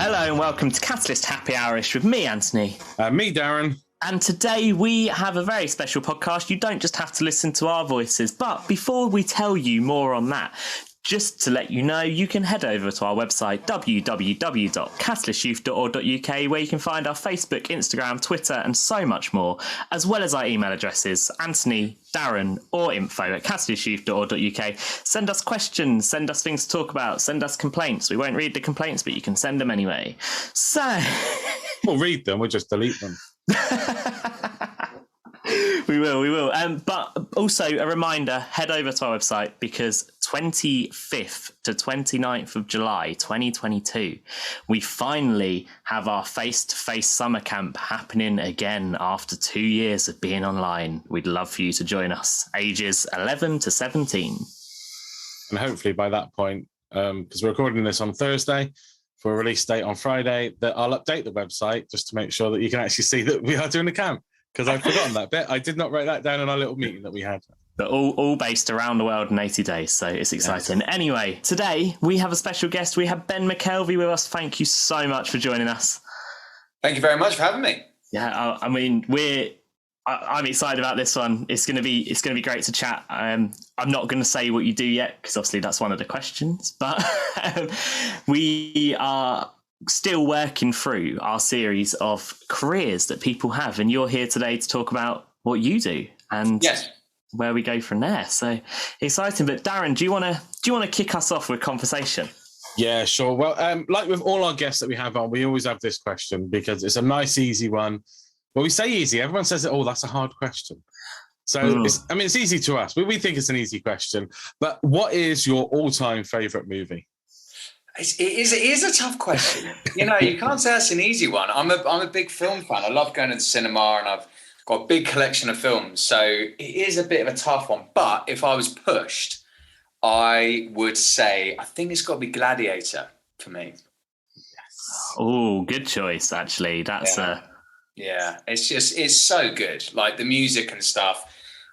Hello and welcome to Catalyst Happy Hourish with me, Anthony. Me, Darren. And today we have a very special podcast. You don't just have to listen to our voices, but before we tell you more on that, just to let you know, you can head over to our website, www.catalystyouth.org.uk, where you can find our Facebook, Instagram, Twitter, and so much more, as well as our email addresses, Anthony, Darren, or info@catalystyouth.org.uk. Send us questions, send us things to talk about, send us complaints. We won't read the complaints, but you can send them anyway. So... We'll read them, we'll just delete them. We will. But also a reminder, head over to our website because 25th to 29th of July 2022, we finally have our face-to-face summer camp happening again after 2 years of being online. We'd love for you to join us, ages 11 to 17. And hopefully by that point, because we're recording this on Thursday, for a release date on Friday, that I'll update the website just to make sure that you can actually see that we are doing the camp. Because I've forgotten that bit. I did not write that down in our little meeting that we had. But all based around the world in 80 days, so it's exciting. Yes. Anyway, today we have a special guest. We have Ben McKelvey with us. Thank you so much for joining us. Thank you very much for having me. Yeah, I mean, I'm excited about this one. It's going to be great to chat. I'm not going to say what you do yet because obviously that's one of the questions. But we are still working through our series of careers that people have, and you're here today to talk about what you do and where we go from there. So exciting. But Darren, do you want to kick us off with conversation? Yeah, sure. Well, like with all our guests that we have on, we always have this question because it's a nice, easy one. Well, we say easy. Everyone says, "Oh, that's a hard question." So it's easy to us. We think it's an easy question. But what is your all-time favourite movie? It is a tough question. You know, you can't say that's an easy one. I'm a big film fan. I love going to the cinema, and I've got a big collection of films. So it is a bit of a tough one. But if I was pushed, I would say I think it's got to be Gladiator for me. Yes. Oh, good choice. Actually, it's so good. Like the music and stuff.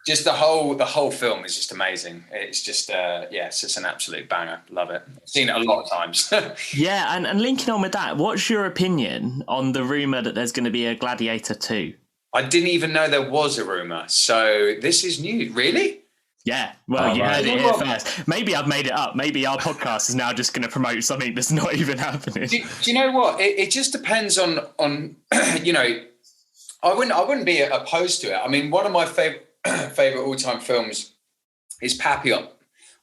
Just the whole film is just amazing. It's just it's just an absolute banger. Love it. I've seen it a lot of times. Yeah, and linking on with that, what's your opinion on the rumour that there's going to be a Gladiator 2? I didn't even know there was a rumour, so this is new. Really? Yeah, well, you heard it here first. Maybe I've made it up. Maybe our podcast is now just going to promote something that's not even happening. Do you know what? It just depends on you know, I wouldn't be opposed to it. I mean, one of my favourite all-time films is Papillon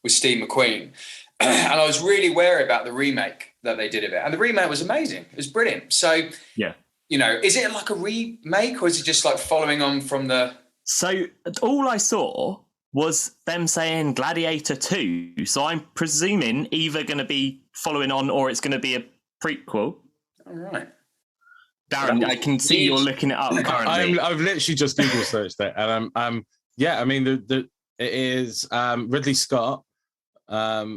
with Steve McQueen, and I was really wary about the remake that they did of it, and the remake was amazing. It was brilliant. So you know, is it like a remake or is it just like following on from the... So all I saw was them saying Gladiator 2, so I'm presuming either going to be following on or it's going to be a prequel. All right. Darren, I can see you're looking it up currently. I've literally just Google searched it, and I mean, it is Ridley Scott. I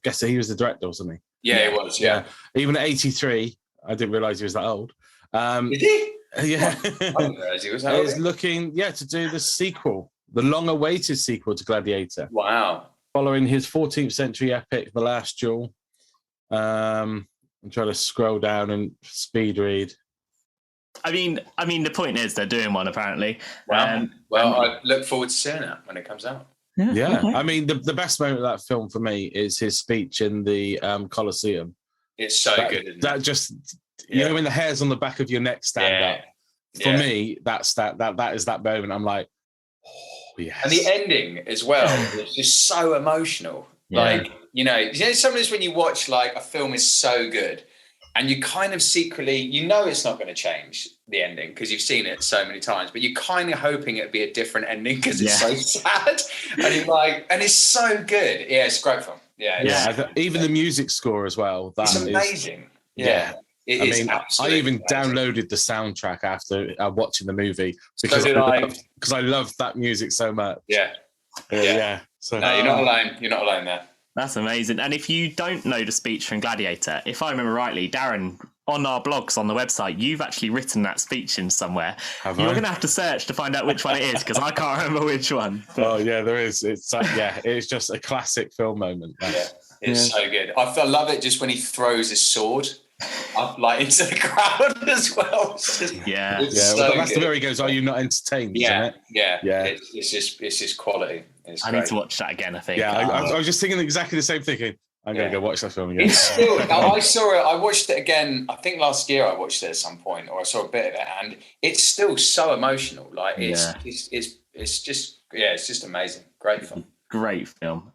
guess he was the director or something. Yeah, he was. Yeah. Even at 83, I didn't realise he was that old. Did he? Yeah. I didn't realise he was that old. He's looking, to do the sequel, the long-awaited sequel to Gladiator. Wow. Following his 14th century epic, The Last Duel. I'm trying to scroll down and speed read. I mean, the point is they're doing one apparently. Wow. I look forward to seeing it when it comes out. Yeah. Okay. I mean, the best moment of that film for me is his speech in the Colosseum. It's so good, isn't it? That just, you know, when the hairs on the back of your neck stand up. For me, that is that moment. I'm like, oh, yes. And the ending as well is just so emotional. Yeah. Like, you know, sometimes when you watch like a film is so good and you kind of secretly, you know, it's not going to change the ending because you've seen it so many times, but you're kind of hoping it'd be a different ending because it's so sad. And you're like, and it's so good. Yeah, it's a great film. Yeah. Even the music score as well. It's amazing. Yeah. I mean, I even downloaded the soundtrack after watching the movie because I loved that music so much. Yeah. So, no, you're not alone. You're not alone there. That's amazing. And if you don't know the speech from Gladiator, if I remember rightly, Darren, on our blogs on the website, you've actually written that speech in somewhere. You're going to have to search to find out which one it is because I can't remember which one. Oh, yeah, there is. It's it's just a classic film moment. Yeah, it's so good. I love it just when he throws his sword up like into the crowd as well. It's well, that's the bit where he goes, "Are you not entertained?" Yeah, isn't it? yeah. It's just quality. I need to watch that again. I think. Yeah, I was just thinking exactly the same thinking. I'm going to go watch that film again. It's still. I saw it. I watched it again. I think last year I watched it at some point, or I saw a bit of it, and it's still so emotional. Like it's just amazing. Great film. Great film.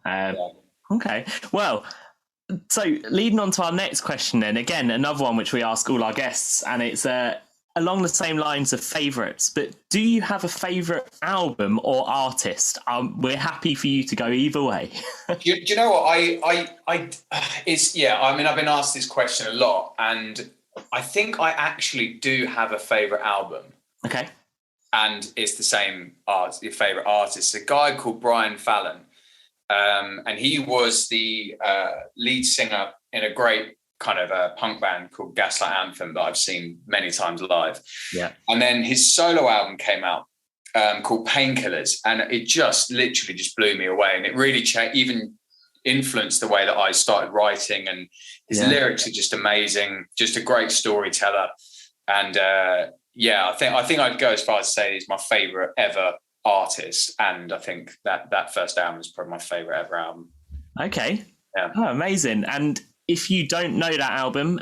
Okay, well. So leading on to our next question then, again, another one which we ask all our guests, and it's along the same lines of favourites, but do you have a favourite album or artist? We're happy for you to go either way. do you know what? I mean, I've been asked this question a lot, and I think I actually do have a favourite album. Okay. And it's the same your favourite artist, a guy called Brian Fallon. And he was the lead singer in a great kind of a punk band called Gaslight Anthem that I've seen many times live. Yeah. And then his solo album came out called Painkillers, and it just literally just blew me away. And it really even influenced the way that I started writing. And his lyrics are just amazing, just a great storyteller. And I think I'd go as far as to say he's my favourite ever artist, and I think that first album is probably my favorite ever album. Okay. Oh, amazing. And if you don't know that album,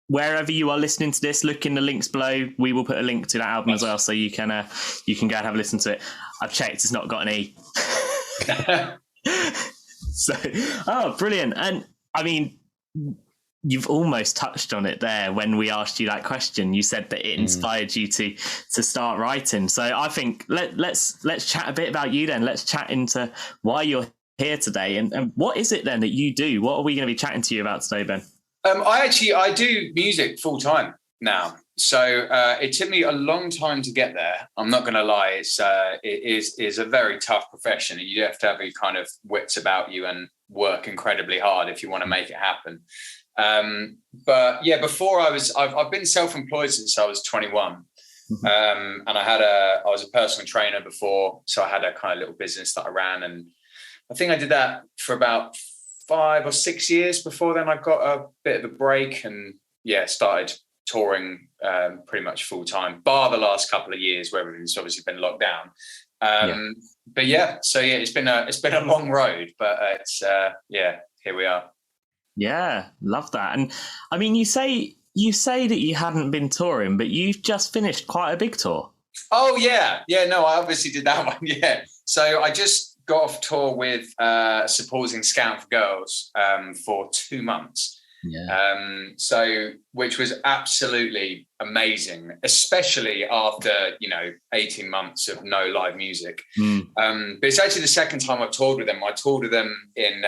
wherever you are listening to this, look in the links below. We will put a link to that album as well, so you can go and have a listen to it. I've checked, it's not got an E. So brilliant. And I mean, you've almost touched on it there when we asked you that question. You said that it inspired you to start writing. So I think let's chat a bit about you then. Let's chat into why you're here today and what is it then that you do? What are we going to be chatting to you about today, Ben? I do music full time now. So it took me a long time to get there. I'm not going to lie. It is a very tough profession, and you have to have your kind of wits about you and work incredibly hard if you want to make it happen. But yeah, I've been self-employed since I was 21. And I was a personal trainer before, so I had a kind of little business that I ran, and I think I did that for about 5 or 6 years. Before then I got a bit of a break and started touring pretty much full time, bar the last couple of years where everything's obviously been locked down. But it's been a long road, but here we are. Yeah, love that. And I mean, you say that you hadn't been touring, but you've just finished quite a big tour. Oh yeah, no, I obviously did that one. Yeah, so I just got off tour with supporting Scout for Girls for 2 months. Yeah. Which was absolutely amazing, especially after 18 months of no live music. But it's actually the second time I've toured with them. I toured with them in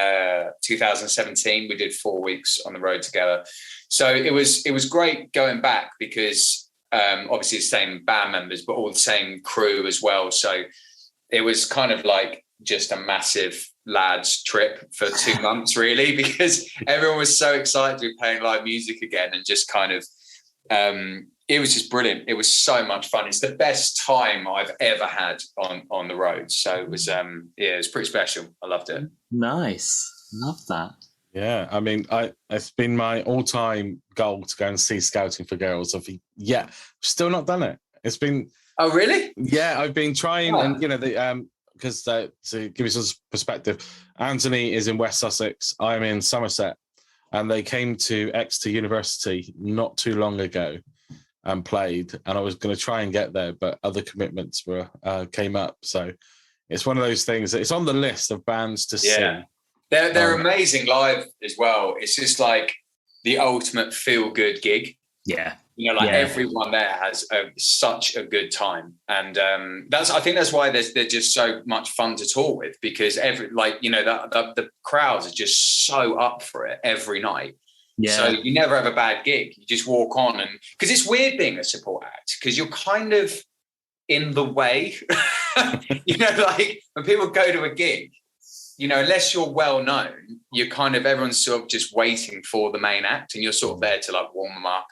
2017. We did 4 weeks on the road together. So it was great going back because obviously the same band members, but all the same crew as well. So it was kind of like just a massive lads trip for 2 months, really, because everyone was so excited to be playing live music again, and just kind of it was just brilliant. It was so much fun. It's the best time I've ever had on the road. So it was it was pretty special. I loved it. Nice. Love that. Yeah, I mean, it's been my all-time goal to go and see Scouting for Girls. Still not done it. It's been. Oh really? Yeah, I've been trying, and because to give you some perspective, Anthony is in West Sussex, I'm in Somerset, and they came to Exeter University not too long ago and played, and I was going to try and get there, but other commitments came up. So it's one of those things that it's on the list of bands to see. They're amazing live as well. It's just like the ultimate feel-good gig. Yeah. Everyone there has such a good time, and I think that's why they're just so much fun to tour with, because the crowds are just so up for it every night. Yeah. So you never have a bad gig. You just walk on, and because it's weird being a support act because you're kind of in the way. Like when people go to a gig, unless you're well known, you're kind of, everyone's sort of just waiting for the main act, and you're sort of there to like warm them up.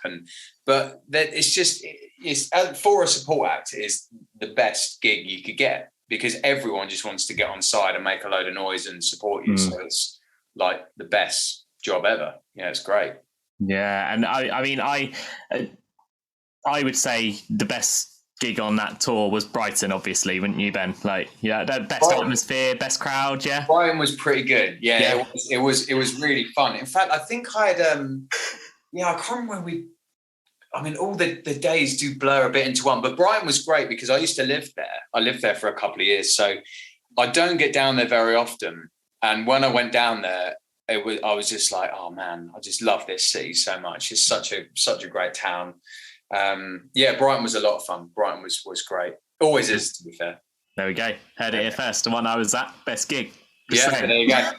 But it's for a support act, it is the best gig you could get, because everyone just wants to get on side and make a load of noise and support you. So it's like the best job ever. It's great. Yeah, and I would say the best gig on that tour was Brighton, obviously, wouldn't you, Ben? Like, yeah, the best atmosphere, best crowd, yeah. Brighton was pretty good. Yeah. It was really fun. In fact, I think I had I can't remember all the days do blur a bit into one, but Brighton was great because I used to live there. I lived there for a couple of years, so I don't get down there very often. And when I went down there, I was just like, oh man, I just love this city so much. It's such a great town. Brighton was a lot of fun. Brighton was great. Always is, to be fair. There we go. Heard it here first. The one I was at, best gig. There you go.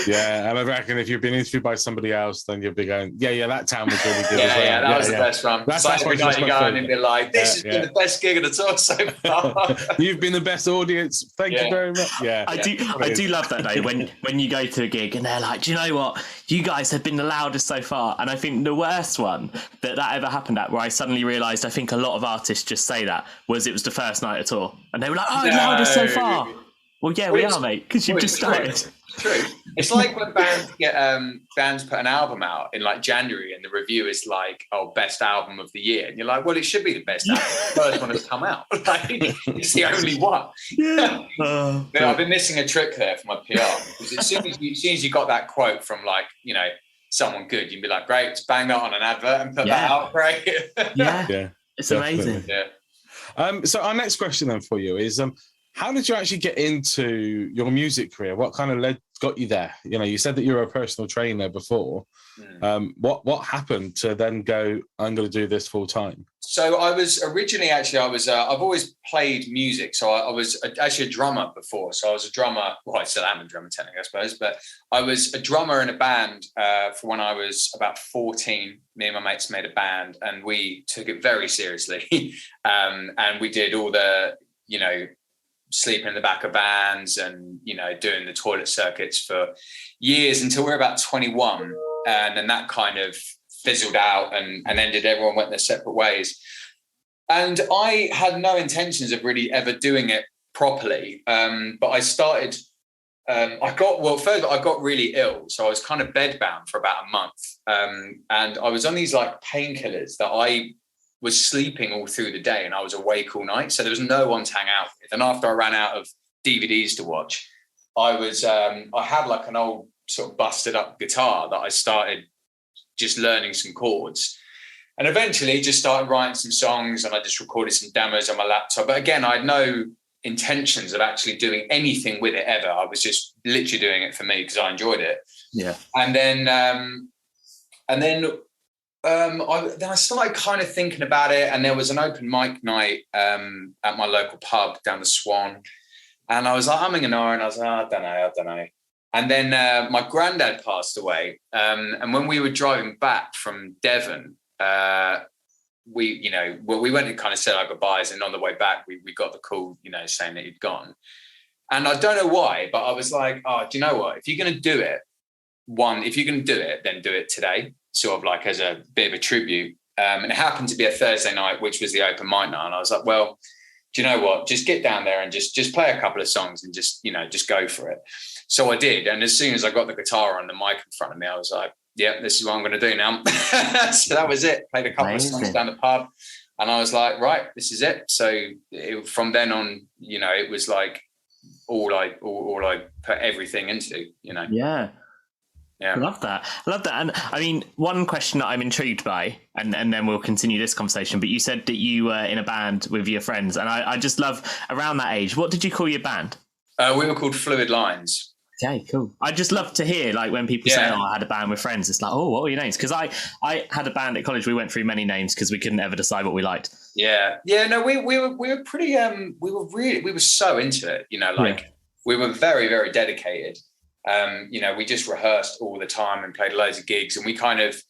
Yeah, I reckon if you've been interviewed by somebody else, then you'll be going, that town was really good. That was the best one. That's every night you go and be like, this has been the best gig of the tour so far. You've been the best audience. Thank you very much. Yeah, I do love that though. When you go to a gig and they're like, do you know what? You guys have been the loudest so far. And I think the worst one that ever happened at, where I suddenly realised, I think a lot of artists just say that, was it was the first night of tour, and they were like, oh, loudest so far. Well, yeah, we are, mate, because you've just started. True. It's like when bands put an album out in like January and the review is like, oh, best album of the year. And you're like, well, it should be the best album. The first one has come out. Like, it's the only one. Yeah. But I've been missing a trick there for my PR, because as soon as you got that quote from like, someone good, you'd be like, great, let's bang that on an advert and put that out. Great. Yeah. It's amazing. Yeah. So our next question then for you is, how did you actually get into your music career? What kind of got you there? You said that you were a personal trainer before. What happened to then go, I'm going to do this full time? So I was originally I've always played music. So I was actually a drummer before. So I was a drummer. Well, I still am a drummer technically, I suppose. But I was a drummer in a band for when I was about 14. Me and my mates made a band and we took it very seriously. And we did all the, sleeping in the back of vans and, doing the toilet circuits for years until we were about 21. And then that kind of fizzled out and ended. Everyone went their separate ways. And I had no intentions of really ever doing it properly. But I started, I got really ill. So I was kind of bedbound for about a month. And I was on these like painkillers that I was sleeping all through the day and I was awake all night. So there was no one to hang out with. And after I ran out of DVDs to watch, I had like an old sort of busted up guitar that I started just learning some chords, and eventually just started writing some songs, and I just recorded some demos on my laptop. But again, I had no intentions of actually doing anything with it ever. I was just literally doing it for me because I enjoyed it. Yeah. And then I started kind of thinking about it, and there was an open mic night at my local pub down the Swan, and I was like, humming and ahhing, and I was like, I don't know. And then my granddad passed away, and when we were driving back from Devon, we went and kind of said our goodbyes, and on the way back, we got the call, saying that he'd gone. And I don't know why, but I was like, oh, do you know what? If you're going to do it, then do it today, sort of like as a bit of a tribute. And it happened to be a Thursday night, which was the open mic night. And I was like, well, do you know what? Just get down there and just play a couple of songs and just go for it. So I did. And as soon as I got the guitar on the mic in front of me, I was like, yeah, this is what I'm going to do now. So that was it. Played a couple of songs down the pub. And I was like, right, this is it. So from then on, it was like all I put everything into, Yeah. I love that. And I mean, one question that I'm intrigued by, and then we'll continue this conversation, but you said that you were in a band with your friends, and I just love, around that age, what did you call your band? We were called Fluid Lines. Okay, cool. I just love to hear, like, when people say, oh, I had a band with friends, it's like, oh, what were your names? Because I had a band at college. We went through many names because we couldn't ever decide what we liked. No, we were pretty, we were so into it, we were very, very dedicated. We just rehearsed all the time and played loads of gigs, and we kind of,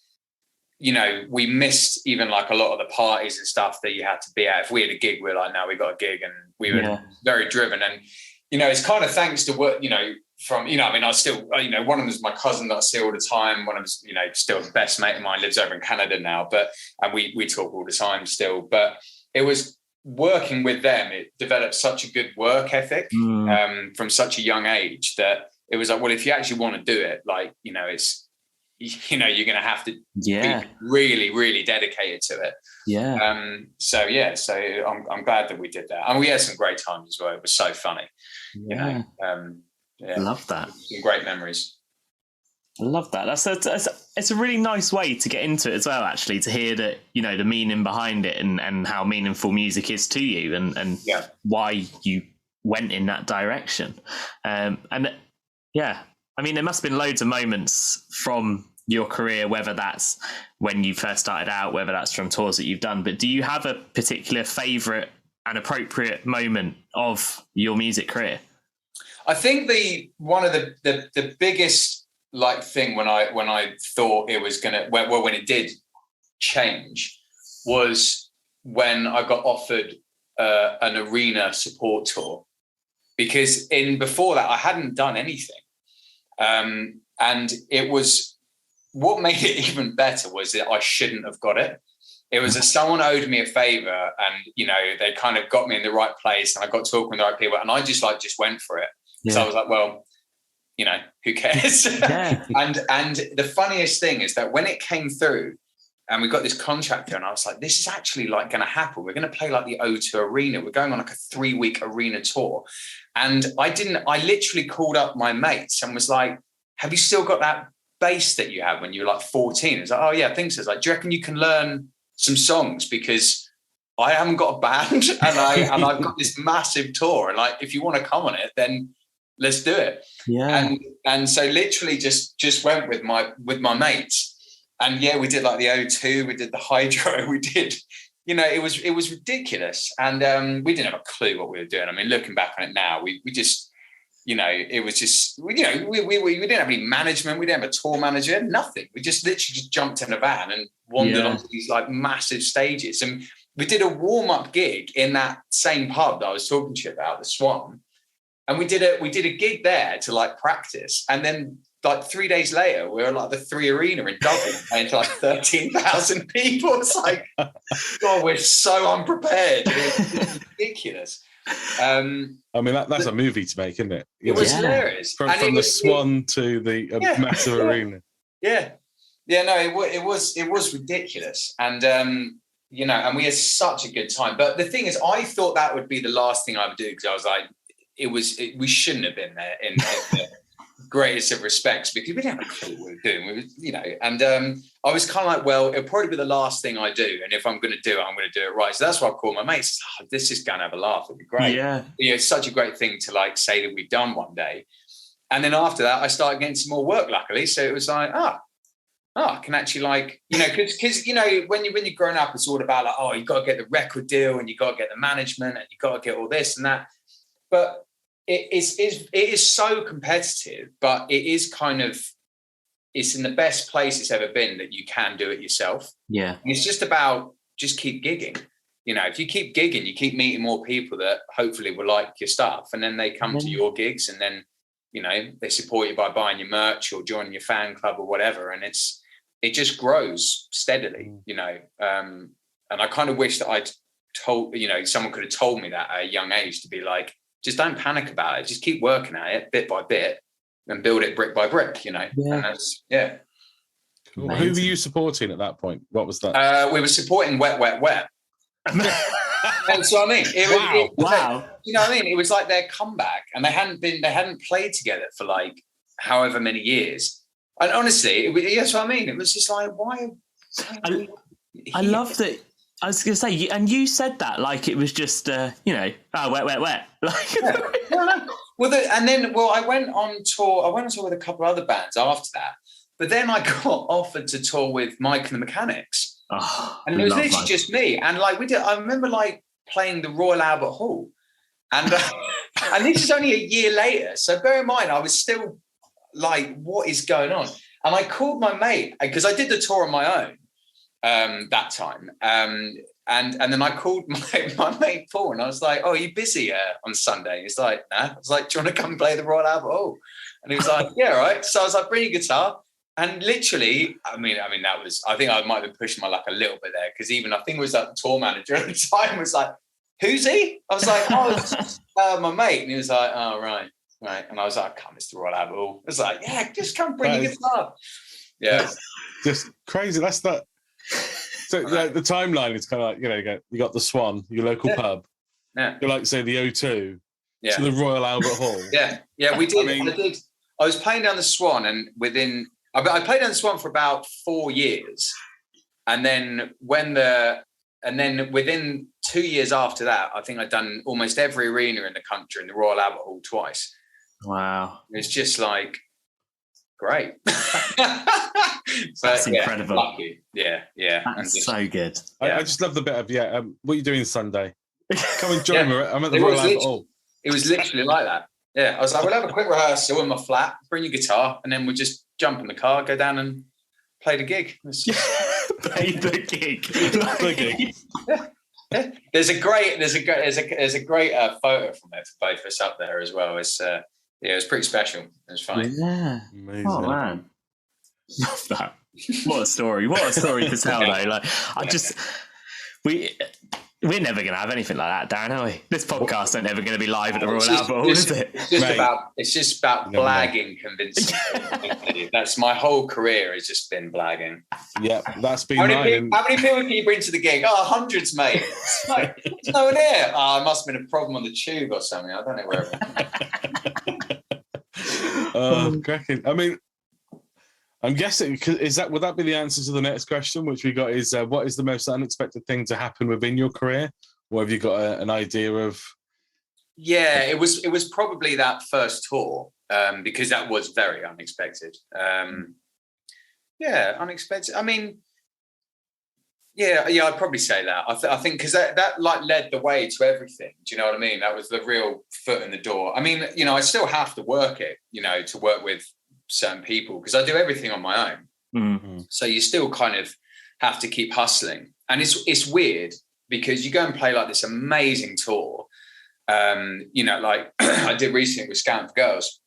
we missed even like a lot of the parties and stuff that you had to be at. If we had a gig, we were like, no, we got a gig, and we were very driven. And, it's kind of thanks to what, from, I still, one of them is my cousin that I see all the time. One of them's, still the best mate of mine, lives over in Canada now, and we talk all the time still. But it was working with them. It developed such a good work ethic from such a young age that it was like, well, if you actually want to do it, like, you're going to have to be really, really dedicated to it. Yeah. So I'm glad that we did that, and we had some great times as well. It was so funny. Yeah. Love that. Some great memories. I love that. It's a really nice way to get into it as well, actually, to hear that, the meaning behind it and how meaningful music is to you and why you went in that direction. I mean, there must have been loads of moments from your career, whether that's when you first started out, whether that's from tours that you've done, but do you have a particular favourite and appropriate moment of your music career? I think one of the biggest thing when I thought it was gonna, when it did change, was when I got offered an arena support tour, because before that I hadn't done anything, and it was, what made it even better was that I shouldn't have got it. It was that someone owed me a favor, and they kind of got me in the right place, and I got talking with the right people, and I just went for it. Yeah. So I was like, well, who cares? Yeah. and the funniest thing is that when it came through and we got this contract, and I was like, this is actually going to happen. We're going to play the O2 Arena. We're going on a 3-week arena tour. And I literally called up my mates and was like, have you still got that bass that you had when you were 14? It's like, oh yeah, I think so. It's like, do you reckon you can learn some songs? Because I haven't got a band and I've got this massive tour. And if you want to come on it, then let's do it. Yeah. And so literally just went with my mates. And yeah, we did the O2, we did the Hydro, we did, it was ridiculous. And we didn't have a clue what we were doing. I mean, looking back on it now, we just, it was just, we didn't have any management. We didn't have a tour manager, nothing. We just literally just jumped in a van and wandered onto these massive stages. And we did a warm-up gig in that same pub that I was talking to you about, the Swan. And we did a gig there to practice. And then 3 days later, we were the 3 Arena in Dublin, playing to 13,000 people. It's God, we're so unprepared. It's ridiculous. I mean, that's a movie to make, isn't it? It was hilarious. From the Swan to the massive arena. Yeah. Yeah, no, it was ridiculous. And, and we had such a good time. But the thing is, I thought that would be the last thing I would do, because I was like, we shouldn't have been there in the greatest of respects, because we didn't have a clue what we were doing. We were, and I was kind of well, it'll probably be the last thing I do, and if I'm going to do it, I'm going to do it right. So that's why I called my mates. Oh, this is going to have a laugh. It'll be great. Yeah, it's such a great thing to say that we've done one day. And then after that, I started getting some more work, luckily. So it was I can actually because when you're growing up, it's all about you got to get the record deal, and you got to get the management, and you got to get all this and that. But it is so competitive, but it is it's in the best place it's ever been that you can do it yourself. Yeah. And it's just about keep gigging. If you keep gigging, you keep meeting more people that hopefully will like your stuff, and then they come to your gigs, and then, they support you by buying your merch or joining your fan club or whatever. And it just grows steadily, and I kind of wish that I'd told, someone could have told me that at a young age, to be like, just don't panic about it. Just keep working at it bit by bit and build it brick by brick, Yeah. And that's, Cool. Who were you supporting at that point? What was that? We were supporting Wet, Wet, Wet. That's what I mean. Wow. You know what I mean? It was their comeback, and they hadn't played together for however many years. And honestly, that's what I mean. It was just why? I love that. I was going to say, and you said that it was just, wet, wet, wet. Well, I went on tour. I went on tour with a couple of other bands after that. But then I got offered to tour with Mike and the Mechanics, and it was literally just me. And we did. I remember playing the Royal Albert Hall, and and this is only a year later. So bear in mind, I was still what is going on? And I called my mate, because I did the tour on my own. That time, and then I called my mate Paul, and I was like, "Oh, are you busy on Sunday?" He's like, "Nah." I was like, "Do you want to come play the Royal Albert Hall?" And he was like, "Yeah, right." So I was like, "Bring your guitar." And literally, I mean, that was, I think I might have been pushing my luck a little bit there, because even I think it was the tour manager at the time was like, "Who's he?" I was like, "Oh, it's my mate." And he was like, "Oh, right." And I was like, "Come, it's the Royal Albert Hall." I was like, "Yeah, just come bring your guitar." Yeah. Just crazy. That's not. So the timeline is kind of like, you got the Swan, your local pub. Yeah. You're like, say, the O2 yeah. to the Royal Albert Hall. Yeah, we did. I was playing down the Swan, and I played down the Swan for about 4 years, and then within 2 years after that, I think I'd done almost every arena in the country in the Royal Albert Hall twice. Wow, it's just like great. That's incredible. Lucky. Yeah. That's so good. I just love the bit of what are you doing Sunday? Come and join me. I'm at the Royal Albert Hall. It was literally like that. Yeah, I was like, we'll have a quick rehearsal in my flat, bring your guitar, and then we'll just jump in the car, go down and play the gig. Play the gig. Yeah. There's a great photo from it for both of us up there as well. It's it was pretty special. It was fun. Yeah. Amazing. Oh man. Love that. What a story. What a story to tell though. Like we're never going to have anything like that, Darren, are we? This podcast ain't never going to be live at the Royal Albert Hall, is it? It's just about blagging, convincing. That's my whole career has just been blagging. Yeah, that's been how many people can you bring to the gig? Oh, hundreds, mate. There's no one here. Oh, it must have been a problem on the tube or something. I don't know where. Cracking. I mean, I'm guessing, would that be the answer to the next question, which we got is, what is the most unexpected thing to happen within your career? Or have you got an idea of? Yeah, it was probably that first tour, because that was very unexpected. Unexpected. I mean, I'd probably say that. I think because that like led the way to everything. Do you know what I mean? That was the real foot in the door. I mean, I still have to work it, to work with certain people because I do everything on my own. Mm-hmm. So you still kind of have to keep hustling, and it's weird because you go and play like this amazing tour, like I did recently with Scouting for Girls,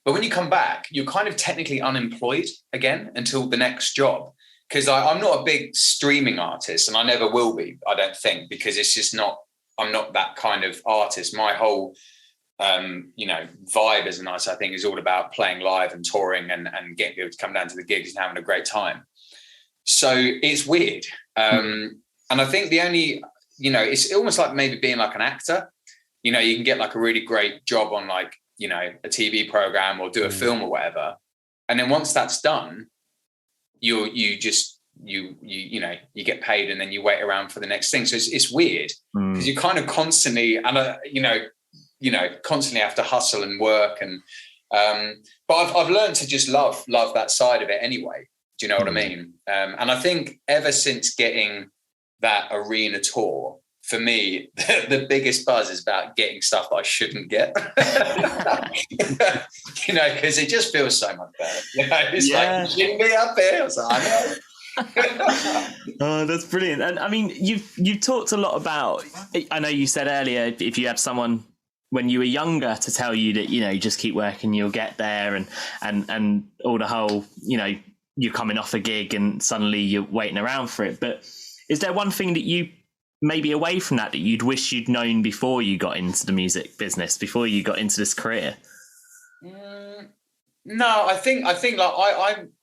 but when you come back you're kind of technically unemployed again until the next job, because I'm not a big streaming artist and I never will be, I don't think, because it's just not, I'm not that kind of artist. My whole vibe as an artist, I think, is all about playing live and touring and getting people to come down to the gigs and having a great time. So it's weird. And I think the only, it's almost like maybe being like an actor, you can get like a really great job on like, a TV program or do a film or whatever. And then once that's done, you get paid and then you wait around for the next thing. So it's weird because you kind of constantly, constantly have to hustle and work, and but I've learned to just love that side of it anyway. Do you know what I mean? And I think ever since getting that arena tour, for me, the biggest buzz is about getting stuff that I shouldn't get. Because it just feels so much better. It's like, you shouldn't be up there. I was like, I know. Oh, that's brilliant. And I mean, you've talked a lot about, I know you said earlier, if you had someone when you were younger to tell you that, just keep working, you'll get there, and all the whole, you're coming off a gig and suddenly you're waiting around for it. But is there one thing that you maybe away from that you'd wish you'd known before you got into the music business, before you got into this career? No, I think like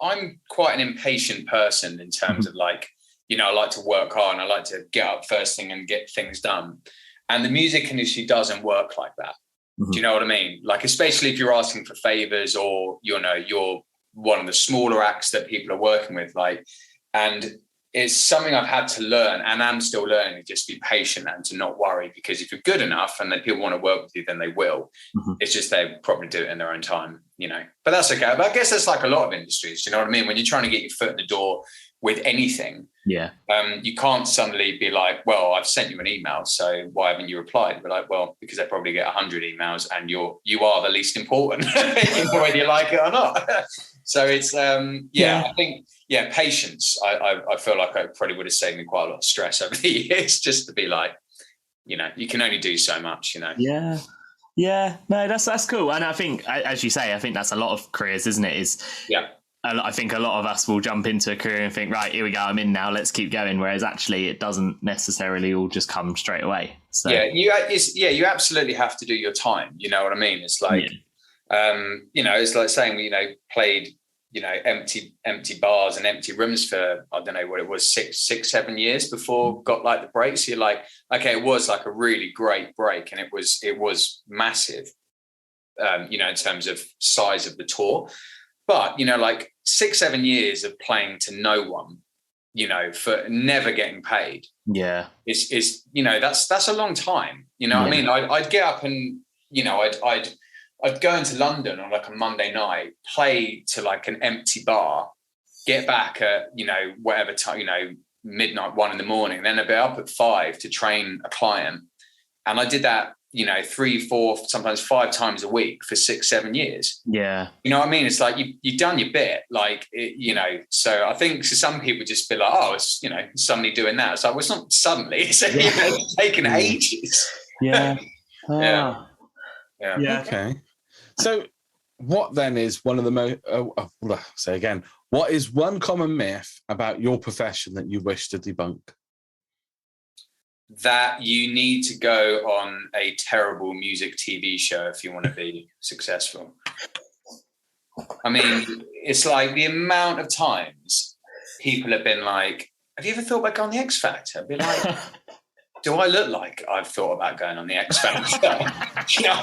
I'm quite an impatient person in terms of like, I like to work hard and I like to get up first thing and get things done. And the music industry doesn't work like that. Mm-hmm. Do you know what I mean? Like, especially if you're asking for favors or, you're one of the smaller acts that people are working with, like, and it's something I've had to learn and I'm still learning, to just be patient and to not worry, because if you're good enough and then people want to work with you, then they will. Mm-hmm. It's just they probably do it in their own time, but that's okay. But I guess that's like a lot of industries, you know what I mean? When you're trying to get your foot in the door with anything, you can't suddenly be like, well, I've sent you an email, so why haven't you replied? But like, well, because they probably get 100 emails and you are the least important, whether you like it or not. So it's, I think, patience. I feel like I probably would have saved me quite a lot of stress over the years, just to be like, you can only do so much, Yeah, no, that's cool. And I think, as you say, I think that's a lot of careers, isn't it? I think a lot of us will jump into a career and think, right, here we go, I'm in now, let's keep going. Whereas actually it doesn't necessarily all just come straight away. So you absolutely have to do your time. You know what I mean? It's like, it's like saying, played empty bars and empty rooms for, I don't know what it was, 7 years before got like the break. So you're like, okay, it was like a really great break, and it was massive, in terms of size of the tour. But, like 6-7 years of playing to no one, for never getting paid. Yeah. Is that's a long time. What I mean? I'd get up and, I'd go into London on like a Monday night, play to like an empty bar, get back at, whatever time, midnight, 1 a.m. Then I'd be up at 5 to train a client. And I did that, 3, 4, sometimes 5 times a week for 6-7 years. Yeah. You know what I mean? It's like you've done your bit, like, so I think some people just be like, oh, it's, suddenly doing that. It's like, well, it's not suddenly, it's taken ages. Yeah. Yeah. Okay. So what then is one of the most, say again, what is one common myth about your profession that you wish to debunk? That you need to go on a terrible music TV show if you want to be successful. I mean, it's like the amount of times people have been like, have you ever thought about going on the X Factor? I'd be like, do I look like I've thought about going on the X Factor?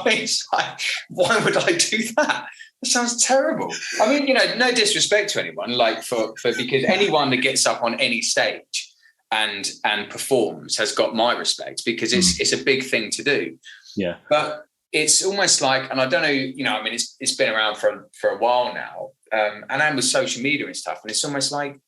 It's like, why would I do that? That sounds terrible. I mean, no disrespect to anyone, like for because anyone that gets up on any stage and performs has got my respect, because it's a big thing to do. Yeah. But it's almost like, and I don't know, it's been around for a while now, and with social media and stuff, and it's almost like,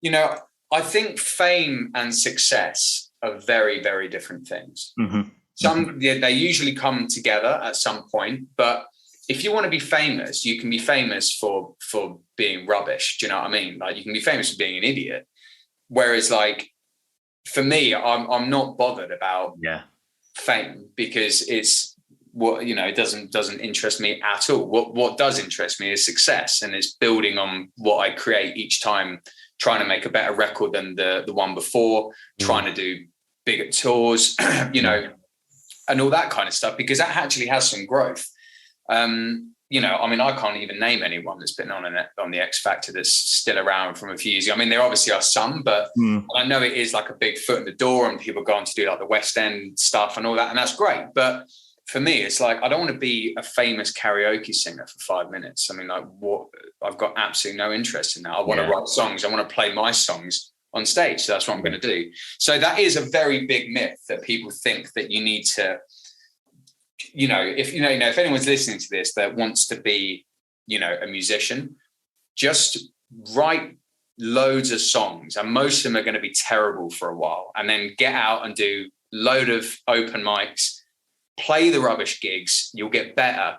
I think fame and success are very, very different things. Mm-hmm. They usually come together at some point, but if you want to be famous, you can be famous for being rubbish. Do you know what I mean? Like, you can be famous for being an idiot. Whereas, like, for me, I'm not bothered about fame, because it's what, it doesn't interest me at all. What does interest me is success, and it's building on what I create each time, trying to make a better record than the one before, trying to do bigger tours, and all that kind of stuff, because that actually has some growth. I can't even name anyone that's been on the X Factor that's still around from a few years ago. I mean, there obviously are some, but I know it is like a big foot in the door, and people go on to do like the West End stuff and all that, and that's great. But for me, it's like, I don't want to be a famous karaoke singer for 5 minutes. I mean, like, what? I've got absolutely no interest in that. I want to write songs. I want to play my songs on stage. So that's what I'm going to do. So that is a very big myth, that people think that you need to, if anyone's listening to this that wants to be, a musician, just write loads of songs, and most of them are going to be terrible for a while, and then get out and do load of open mics, play the rubbish gigs, you'll get better,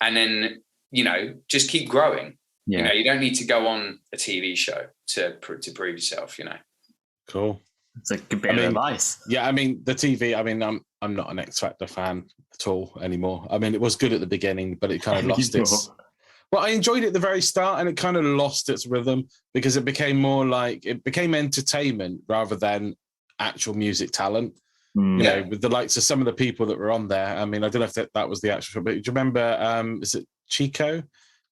and then, just keep growing. Yeah. You don't need to go on a TV show to prove yourself, Cool. It's a good bit of advice. Yeah, the TV, I'm not an X Factor fan at all anymore. It was good at the beginning, but it kind of lost its... Well, I enjoyed it at the very start, and it kind of lost its rhythm, because it became more like, it became entertainment rather than actual music talent. With the likes of some of the people that were on there. I don't know if that was the actual, but do you remember, is it Chico?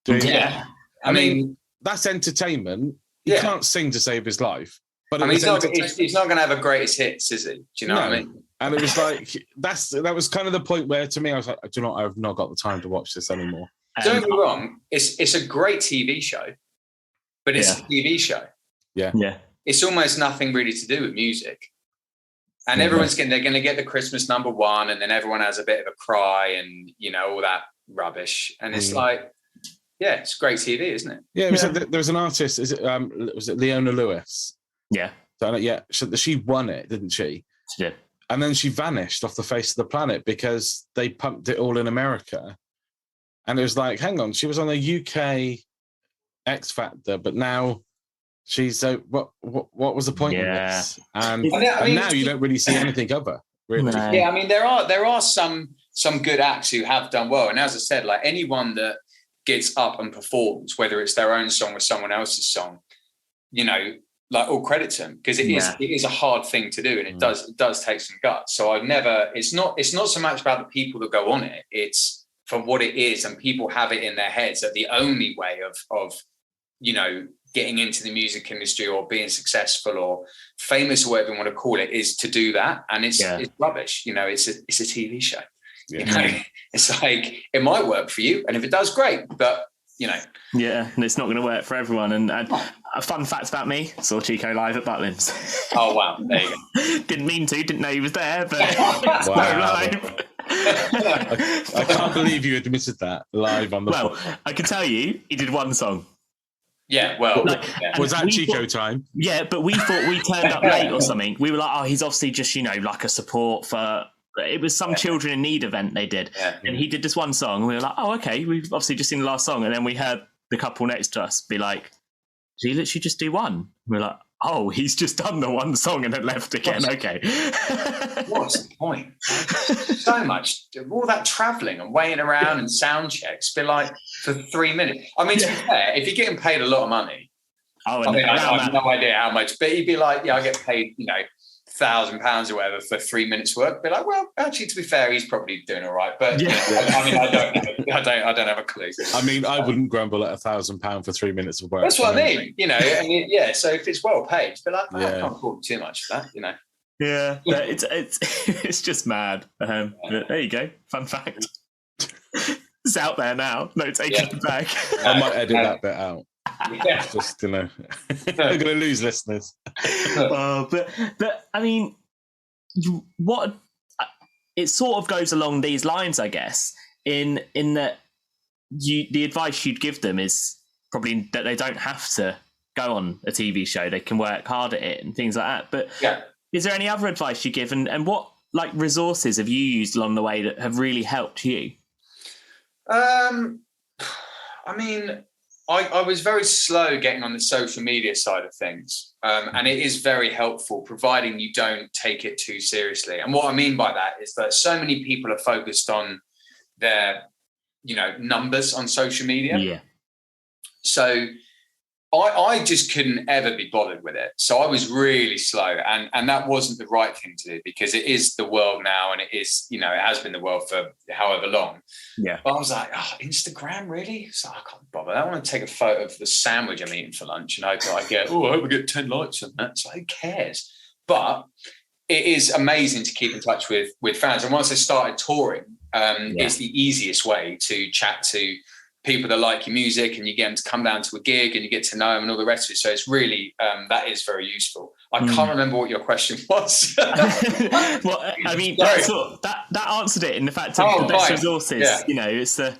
That's entertainment. He can't sing to save his life. But he's not going to have a greatest hits, is he? Do you know what I mean? And it was like, that was kind of the point where, to me, I was like, I've not got the time to watch this anymore. Don't get me wrong, it's a great TV show, but it's a TV show. Yeah. It's almost nothing really to do with music. And they're going to get the Christmas #1, and then everyone has a bit of a cry, and, all that rubbish. And it's like, it's great TV, isn't it? Yeah, there was an artist, was it Leona Lewis? Yeah. She won it, didn't she? She did. And then she vanished off the face of the planet because they pumped it all in America. And it was like, hang on, she was on a UK X Factor, but now she's what was the point of this? And now you don't really see anything of her, really. No. Yeah, there are some good acts who have done well. And as I said, like, anyone that gets up and performs, whether it's their own song or someone else's song, like, all credit to them, because it is a hard thing to do, and it does take some guts. So it's not so much about the people that go on it. It's for what it is, and people have it in their heads that the only way of getting into the music industry or being successful or famous or whatever you want to call it is to do that, and it's rubbish. It's a TV show. It's like, it might work for you, and if it does, great, but and it's not going to work for everyone. And a fun fact about me: saw Chico live at Butlins. Oh wow, there you go. Didn't know he was there, but live. I can't believe you admitted that live on the. Well, I can tell you, he did one song. Yeah, well, was that Chico time? Yeah, but we thought we turned up late or something. We were like, oh, he's obviously just like a support for. It was some children in need event they did, and he did this one song. And we were like, oh, okay, we've obviously just seen the last song, and then we heard the couple next to us be like, did he literally just do one? And we're like, oh, he's just done the one song and then left again. Okay. What's the point? So much, all that travelling and waiting around and sound checks, be like for 3 minutes. I mean, to be fair, if you're getting paid a lot of money, I have no idea how much, but you'd be like, I get paid, £1,000 or whatever for 3 minutes work. Be like, well, actually, to be fair, he's probably doing all right. But I don't know. I don't have a clue. I mean, I wouldn't grumble at £1,000 for 3 minutes of work. That's what I mean. So if it's well paid, be like, I can't afford too much for that. Yeah, it's just mad. But there you go. Fun fact. It's out there now. No taking it back. I might edit that bit out. Yeah. Just I'm going to lose listeners. But I mean, what it sort of goes along these lines, I guess. In that the advice you'd give them is probably that they don't have to go on a TV show; they can work hard at it and things like that. But is there any other advice you give, and what resources have you used along the way that have really helped you? I mean, I was very slow getting on the social media side of things. And it is very helpful, providing you don't take it too seriously. And what I mean by that is that so many people are focused on their, numbers on social media. Yeah. So I just couldn't ever be bothered with it. So I was really slow, and that wasn't the right thing to do, because it is the world now, and it is, it has been the world for however long. Yeah. But I was like, Instagram, really? So I can't bother. I want to take a photo of the sandwich I'm eating for lunch and hope I hope I get 10 likes on that. So who cares? But it is amazing to keep in touch with fans. And once I started touring, it's the easiest way to chat to people that like your music, and you get them to come down to a gig and you get to know them and all the rest of it. So it's really, that is very useful. I can't remember what your question was. Well, I mean, that answered it in the fact of the best resources. Yeah. It's the...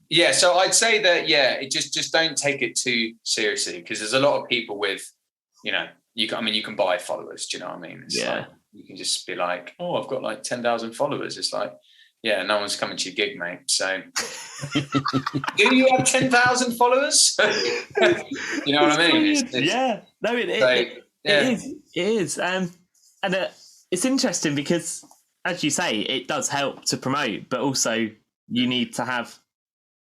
Yeah. So I'd say that, it just don't take it too seriously, because there's a lot of people with, you can buy followers. Do you know what I mean? It's like, you can just be like, I've got like 10,000 followers. It's like, no one's coming to your gig, mate. So, do you have 10,000 followers? You know what I mean? It is. And it's interesting because, as you say, it does help to promote, but also you need to have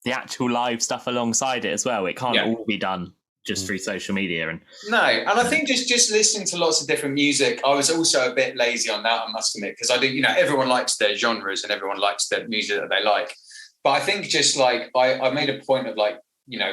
the actual live stuff alongside it as well. It can't all be done just through social media. And I think just listening to lots of different music, I was also a bit lazy on that, I must admit, because I do, everyone likes their genres and everyone likes their music that they like. But I think just like I made a point of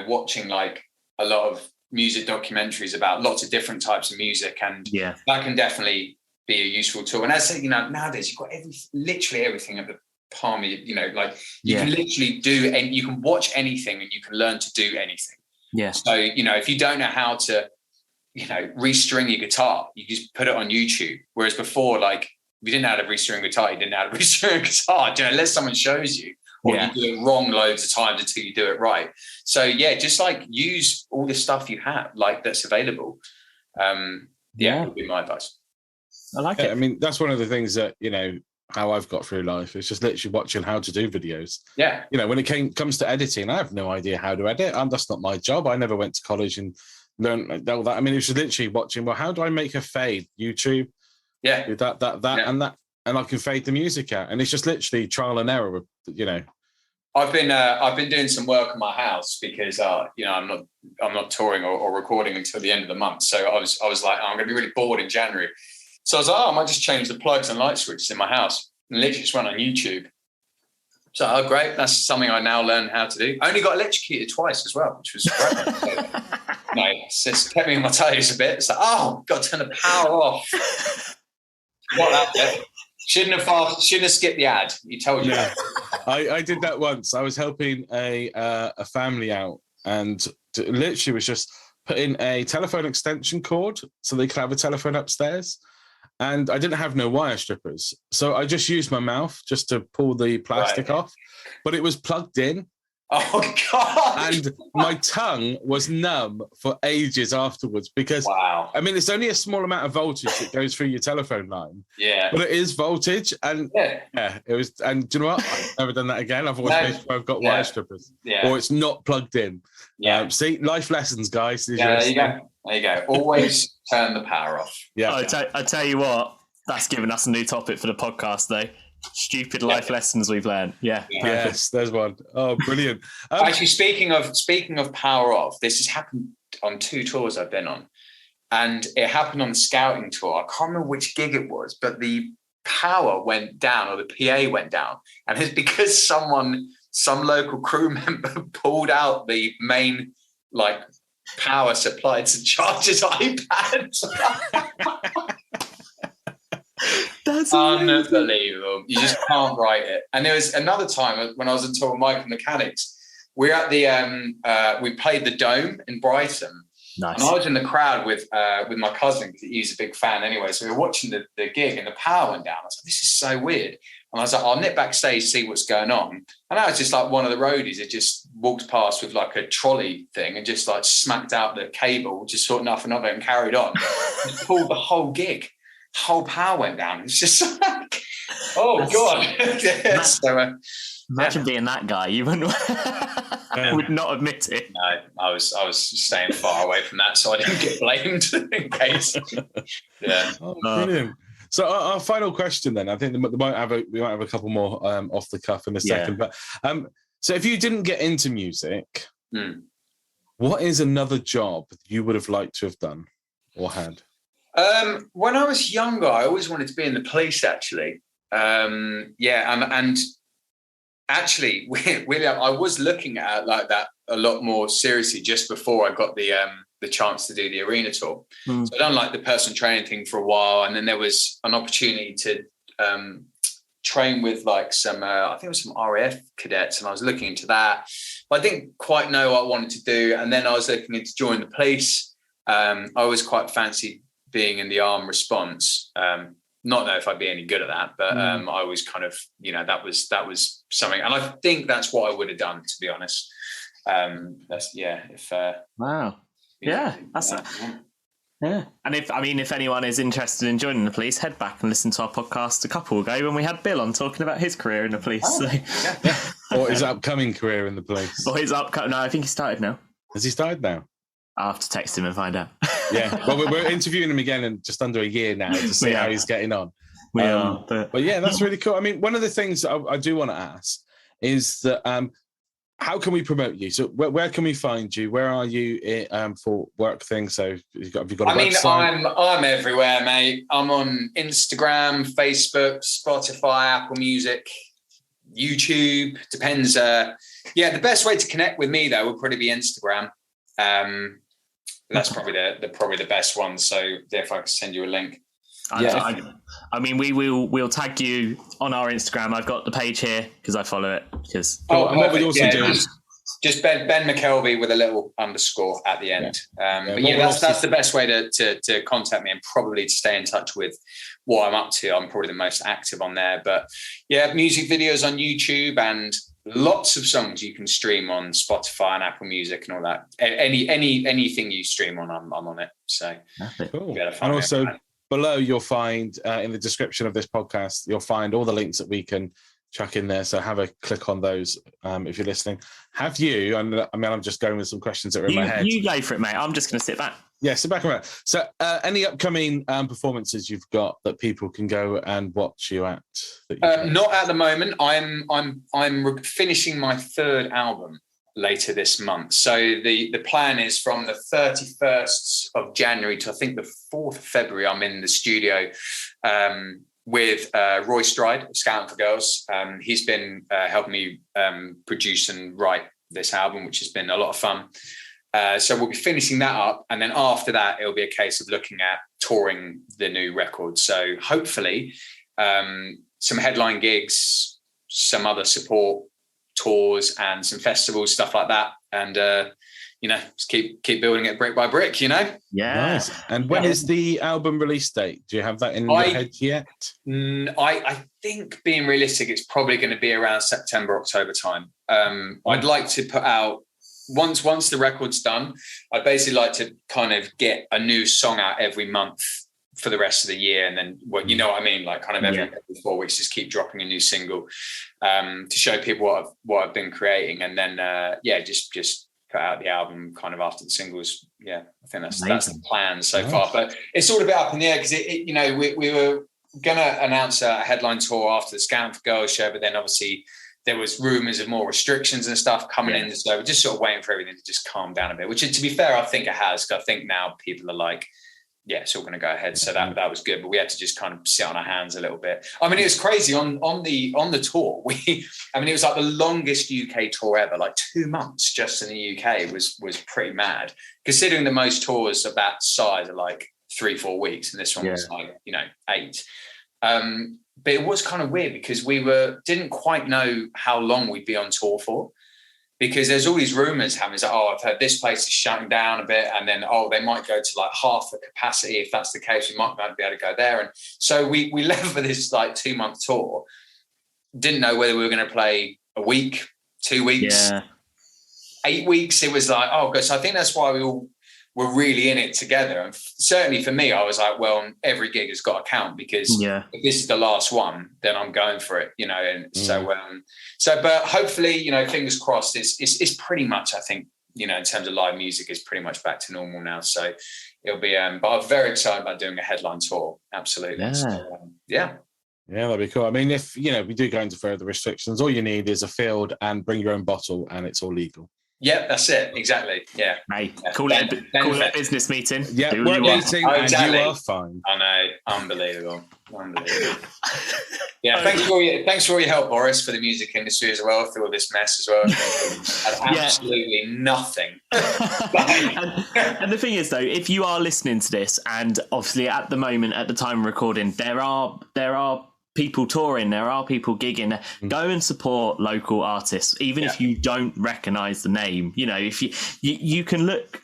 watching like a lot of music documentaries about lots of different types of music, and that can definitely be a useful tool. And as I say, nowadays you've got literally everything at the palm of you can literally do, and you can watch anything and you can learn to do anything. Yeah. So, if you don't know how to, restring your guitar, you just put it on YouTube. Whereas before, if you didn't know how to restring a guitar, you didn't know how to restring a guitar. Unless someone shows you, or you do it wrong loads of times until you do it right. So just use all the stuff you have, that's available. Would be my advice. I like it. I mean, that's one of the things that, how I've got through life. It's just literally watching how to do videos. Yeah. When it comes to editing, I have no idea how to edit. that's not my job. I never went to college and learned all that. I mean, it was literally watching, how do I make a fade? YouTube. Yeah. Do that, and that. And I can fade the music out. And it's just literally trial and error, I've been doing some work on my house because, I'm not touring or recording until the end of the month. So I was like, I'm going to be really bored in January. So I was like, I might just change the plugs and light switches in my house, and literally just went on YouTube, So, oh, great. That's something I now learn how to do. I only got electrocuted twice as well, which was great. So, no, it's just kept me on my toes a bit. It's like, oh, got to turn the power off. Got that bit. Shouldn't have skipped the ad. You told you. Yeah. I did that once. I was helping a family out, and literally was just putting a telephone extension cord so they could have a telephone upstairs. And I didn't have no wire strippers. So I just used my mouth just to pull the plastic off. But it was plugged in. Oh, God. And my tongue was numb for ages afterwards because, wow. I mean, it's only a small amount of voltage that goes through your telephone line. Yeah. But it is voltage. And yeah, it was. And do you know what? I've never done that again. I've always made sure I've got wire strippers. Yeah. Or it's not plugged in. Yeah. See, life lessons, guys. Yeah, there you go. There you go. Always turn the power off. Yeah. I tell you what, that's given us a new topic for the podcast, though. Stupid life lessons we've learned. Yeah. Yes, there's one. Oh, brilliant. Actually, speaking of power off, this has happened on 2 tours I've been on. And it happened on the scouting tour. I can't remember which gig it was, but the power went down, or the PA went down. And it's because some local crew member pulled out the main power supply to charge his iPad. That's unbelievable. You just can't write it. And there was another time when I was on tour with Michael Mechanics. We're at the we played the Dome in Brighton. Nice. And I was in the crowd with my cousin because he's a big fan anyway. So we were watching the gig and the power went down. I was like, this is so weird. And I was like, I'll nip backstage, see what's going on. And I was just like one of the roadies that just walked past with like a trolley thing and just like smacked out the cable, just thought nothing of it and carried on. Just pulled the whole gig. Whole power went down. It's just like, oh God. Yeah, so, imagine being that guy. You wouldn't would not admit it. No, I was staying far away from that, so I didn't get blamed in case. Yeah. Oh, brilliant. So our final question then, I think we might have a couple more off the cuff in a second. But so if you didn't get into music, what is another job you would have liked to have done or had? When I was younger, I always wanted to be in the police, actually. And actually, William, I was looking at like that a lot more seriously just before I got the chance to do the arena tour. So I done like the personal training thing for a while, and then there was an opportunity to train with like some, I think it was some RAF cadets, and I was looking into that. But I didn't quite know what I wanted to do, and then I was looking into joining the police. I always quite fancied being in the armed response. Not know if I'd be any good at that, but I was kind of, that was something, and I think that's what I would have done, to be honest. Wow. Yeah, that's yeah. And if anyone is interested in joining the police, head back and listen to our podcast a couple ago when we had Bill on talking about his career in the police. Or his upcoming career in the police. Or his upcoming. No, I think he started now. Has he started now? I'll have to text him and find out. Yeah, well, we're interviewing him again in just under a year now to see how he's getting on. We are. But yeah, that's really cool. I mean, one of the things I do want to ask is that how can we promote you? So where can we find you? Where are you for work things? So have you got a website? I'm everywhere, mate. I'm on Instagram, Facebook, Spotify, Apple Music, YouTube. Depends. The best way to connect with me though would probably be Instagram. That's probably the best one. So if I can send you a link. We'll tag you on our Instagram. I've got the page here because I follow it. And what we also do is just Ben McKelvey with a little underscore at the end. That's the best way to contact me and probably to stay in touch with what I'm up to. I'm probably the most active on there. But yeah, music videos on YouTube and lots of songs you can stream on Spotify and Apple Music and all that. Anything you stream on, I'm on it. So cool. And also below you'll find in the description of this podcast, you'll find all the links that we can chuck in there. So have a click on those if you're listening. Have you, I'm just going with some questions that are in my head. You go for it, mate. I'm just going to sit back. Yeah, sit back around. So any upcoming performances you've got that people can go and watch you at? Not at the moment. I'm finishing my 3rd album later this month. So the plan is from the 31st of January to I think the 4th of February, I'm in the studio with Roy Stride of Scouting for Girls. He's been helping me produce and write this album, which has been a lot of fun. So we'll be finishing that up. And then after that, it'll be a case of looking at touring the new record. So hopefully some headline gigs, some other support tours and some festivals, stuff like that. And, just keep building it brick by brick, Yeah. Nice. And when is the album release date? Do you have that in your head yet? I think, being realistic, it's probably going to be around September, October time. I'd like to put out, once the record's done, I'd basically like to kind of get a new song out every month for the rest of the year. And then, you know what I mean? Like kind of every 4 weeks, just keep dropping a new single to show people what I've been creating. And then, just put out the album kind of after the singles. Yeah, I think that's the plan so far. But it's all a bit up in the air because we were going to announce a headline tour after the Scouting for Girls show, but then obviously there was rumours of more restrictions and stuff coming in. So we're just sort of waiting for everything to just calm down a bit, which, to be fair, I think it has. Because I think now people are like, yeah, it's all going to go ahead. So that was good, but we had to just kind of sit on our hands a little bit. I mean, it was crazy on the tour. It was like the longest UK tour ever, like 2 months just in the UK was pretty mad, considering that most tours of that size are like 3-4 weeks. And this one was like, 8. But it was kind of weird because we didn't quite know how long we'd be on tour for. Because there's all these rumours happening. Like, I've heard this place is shutting down a bit, and then they might go to like half the capacity. If that's the case, we might be able to go there. And so we left for this like 2-month tour. Didn't know whether we were going to play a week, 2 weeks, 8 weeks. It was like, oh god. So I think that's why we all were really in it together. And certainly for me, I was like, well, every gig has got to count, because if this is the last one, then I'm going for it, And but hopefully, fingers crossed, it's pretty much, I think, in terms of live music, is pretty much back to normal now. So it'll be, but I'm very excited about doing a headline tour. Absolutely. Yeah. So, Yeah, that'd be cool. I mean, if, we do go into further restrictions, all you need is a field and bring your own bottle, and it's all legal. Yeah, that's it. Exactly. Yeah. Mate, call it a business meeting. Yeah, work meeting, and you are fine. I know. Unbelievable. Yeah, thanks for all your help, Boris, for the music industry as well, through all this mess as well. Had absolutely nothing. And the thing is, though, if you are listening to this, and obviously at the moment, at the time of recording, there are people touring, there are people gigging. Go and support local artists, even if you don't recognize the name. If you can look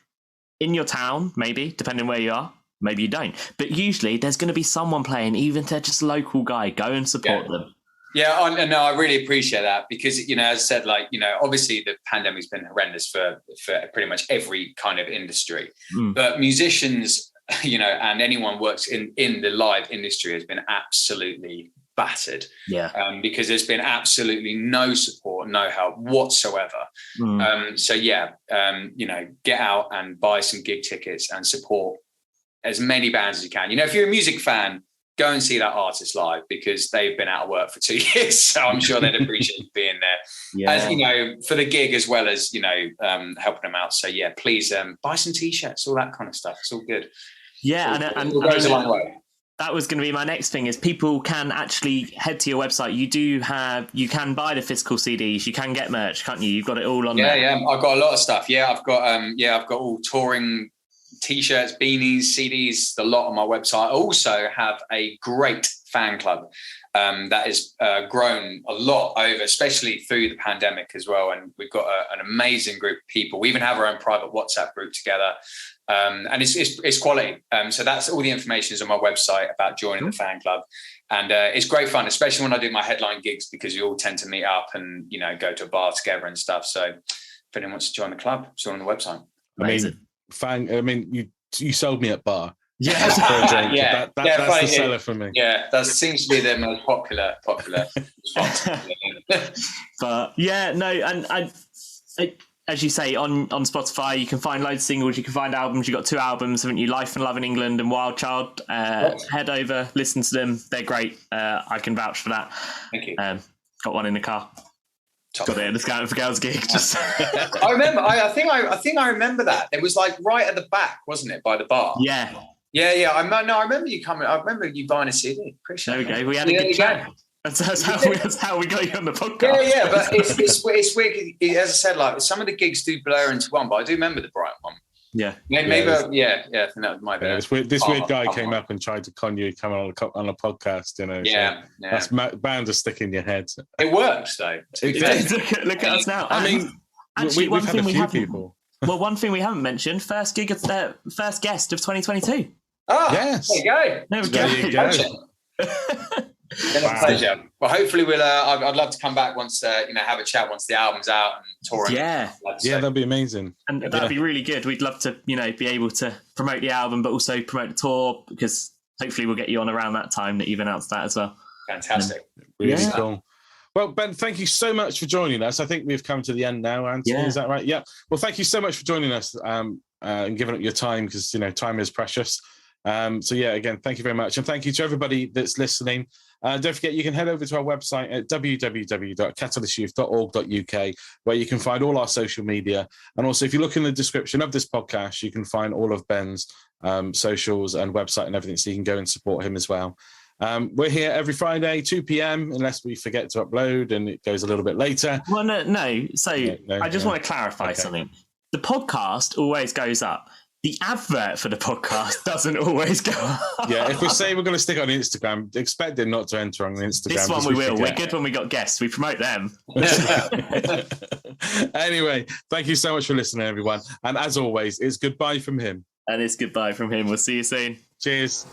in your town, maybe, depending where you are, maybe you don't, but usually there's going to be someone playing, even if they're just a local guy. Go and support them. I really appreciate that, because as I said, obviously the pandemic's been horrendous for pretty much every kind of industry, but musicians, and anyone works in the live industry has been absolutely battered, because there's been absolutely no support, no help whatsoever. Get out and buy some gig tickets and support as many bands as you can. If you're a music fan, go and see that artist live, because they've been out of work for 2 years, so I'm sure they'd appreciate being there. As for the gig, as well as helping them out. So please buy some t-shirts, all that kind of stuff. It's all good. And it goes a long way. That was going to be my next thing, is people can actually head to your website. You can buy the physical CDs, you can get merch, can't you? You've got it all on there. Yeah, I've got a lot of stuff. I've got all touring t-shirts, beanies, CDs, a lot on my website. I also have a great fan club that has grown a lot over, especially through the pandemic as well. And we've got an amazing group of people. We even have our own private WhatsApp group together. And it's quality. So that's all the information is on my website about joining the fan club. And it's great fun, especially when I do my headline gigs, because we all tend to meet up and, go to a bar together and stuff. So if anyone wants to join the club, it's on the website. You sold me at bar. That's the seller for me. Yeah, that seems to be the most popular response. But as you say, on Spotify, you can find loads of singles, you can find albums. You've got 2 albums, haven't you? Life and Love in England and Wild Child. Head over, listen to them. They're great. I can vouch for that. Thank you. Got one in the car. Got it at the Scouting for Girls gig. I remember. I think I remember that. It was like right at the back, wasn't it, by the bar? Yeah. Yeah. I remember you coming. I remember you buying a CD. Appreciate it. There we go. We had a good chat. That's how we got you on the podcast. Yeah. But it's weird. As I said, like some of the gigs do blur into one, but I do remember the Brighton one. Yeah. Maybe. I think that might be. This weird guy came up and tried to con you coming on a podcast. You know. Yeah. So that's bound to stick in your head. It works though. Look at us now. I mean, actually, we've had a few people. Well, one thing we haven't mentioned: first guest of 2022. Oh, yes. There you go. There we go. Been a pleasure. Well, hopefully we'll. I'd love to come back once. Have a chat once the album's out and touring. Yeah, that'd be amazing. And that'd be really good. We'd love to, be able to promote the album, but also promote the tour because hopefully we'll get you on around that time that you've announced that as well. Fantastic. Really cool. Well, Ben, thank you so much for joining us. I think we've come to the end now, Anthony. Is that right? Yeah. Well, thank you so much for joining us and giving up your time because time is precious. Again, thank you very much. And thank you to everybody that's listening. Don't forget, you can head over to our website at www.catalystyouth.org.uk, where you can find all our social media. And also, if you look in the description of this podcast, you can find all of Ben's socials and website and everything, so you can go and support him as well. We're here every Friday, 2 p.m, unless we forget to upload and it goes a little bit later. Well, no. So I just want to clarify something. The podcast always goes up. The advert for the podcast doesn't always go up. Yeah, if we say we're going to stick on Instagram, expect it not to enter on Instagram. This one we will. We're good when we got guests. We promote them. Anyway, thank you so much for listening, everyone. And as always, it's goodbye from him. And it's goodbye from him. We'll see you soon. Cheers.